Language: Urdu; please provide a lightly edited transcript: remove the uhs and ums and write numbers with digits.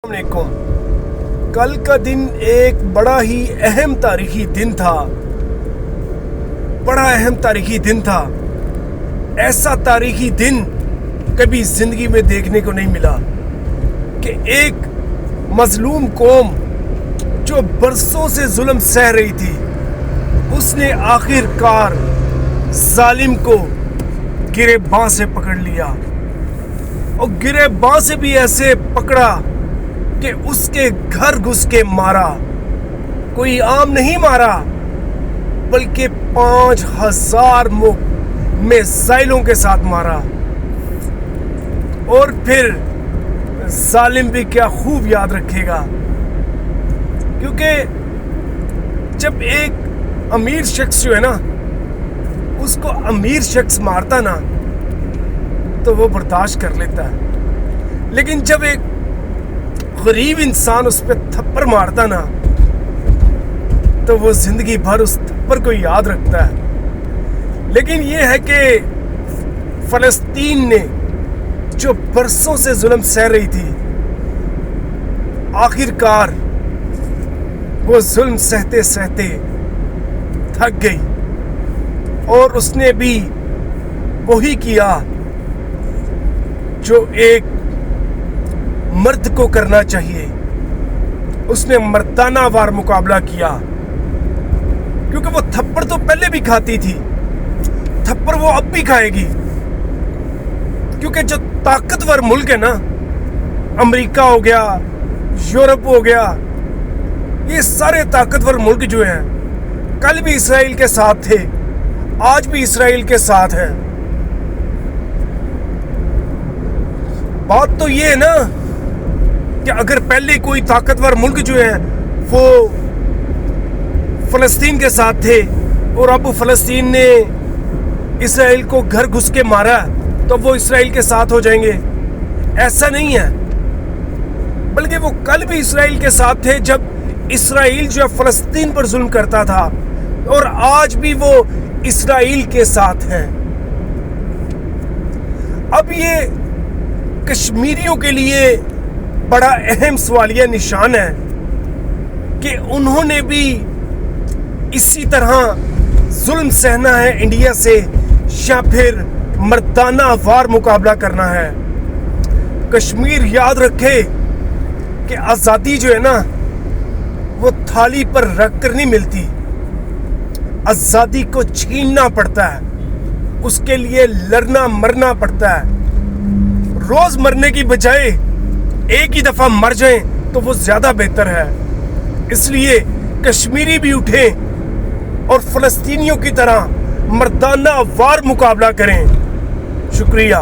السلام علیکم۔ کل کا دن ایک بڑا ہی اہم تاریخی دن تھا۔ ایسا تاریخی دن کبھی زندگی میں دیکھنے کو نہیں ملا کہ ایک مظلوم قوم جو برسوں سے ظلم سہ رہی تھی، اس نے آخر کار ظالم کو گریباں سے پکڑ لیا، اور گریباں سے بھی ایسے پکڑا کہ اس کے گھر گھس کے مارا۔ کوئی عام نہیں مارا، بلکہ 5000 میزائلوں کے ساتھ مارا۔ اور پھر ظالم بھی کیا خوب یاد رکھے گا، کیونکہ جب ایک امیر شخص جو ہے نا، اس کو امیر شخص مارتا نا تو وہ برداشت کر لیتا ہے، لیکن جب ایک غریب انسان اس پہ تھپڑ مارتا نا تو وہ زندگی بھر اس تھپڑ کو یاد رکھتا ہے۔ لیکن یہ ہے کہ فلسطین نے جو برسوں سے ظلم سہ رہی تھی، آخر کار وہ ظلم سہتے سہتے تھک گئی، اور اس نے بھی وہی کیا جو ایک مرد کو کرنا چاہیے۔ اس نے مردانہ وار مقابلہ کیا، کیونکہ وہ تھپڑ تو پہلے بھی کھاتی تھی، تھپڑ وہ اب بھی کھائے گی، کیونکہ جو طاقتور ملک ہے نا، امریکہ ہو گیا، یورپ ہو گیا، یہ سارے طاقتور ملک جو ہیں کل بھی اسرائیل کے ساتھ تھے، آج بھی اسرائیل کے ساتھ ہیں۔ بات تو یہ ہے نا کہ اگر پہلے کوئی طاقتور ملک جو ہے وہ فلسطین کے ساتھ تھے، اور اب فلسطین نے اسرائیل کو گھر گھس کے مارا، تو وہ اسرائیل کے ساتھ ہو جائیں گے؟ ایسا نہیں ہے، بلکہ وہ کل بھی اسرائیل کے ساتھ تھے جب اسرائیل جو ہے فلسطین پر ظلم کرتا تھا، اور آج بھی وہ اسرائیل کے ساتھ ہیں۔ اب یہ کشمیریوں کے لیے بڑا اہم سوالیہ نشان ہے کہ انہوں نے بھی اسی طرح ظلم سہنا ہے انڈیا سے، یا پھر مردانہ وار مقابلہ کرنا ہے۔ کشمیر یاد رکھے کہ آزادی جو ہے نا، وہ تھالی پر رکھ کر نہیں ملتی، آزادی کو چھیننا پڑتا ہے، اس کے لیے لڑنا مرنا پڑتا ہے۔ روز مرنے کی بجائے ایک ہی دفعہ مر جائیں تو وہ زیادہ بہتر ہے۔ اس لیے کشمیری بھی اٹھیں اور فلسطینیوں کی طرح مردانہ وار مقابلہ کریں۔ شکریہ۔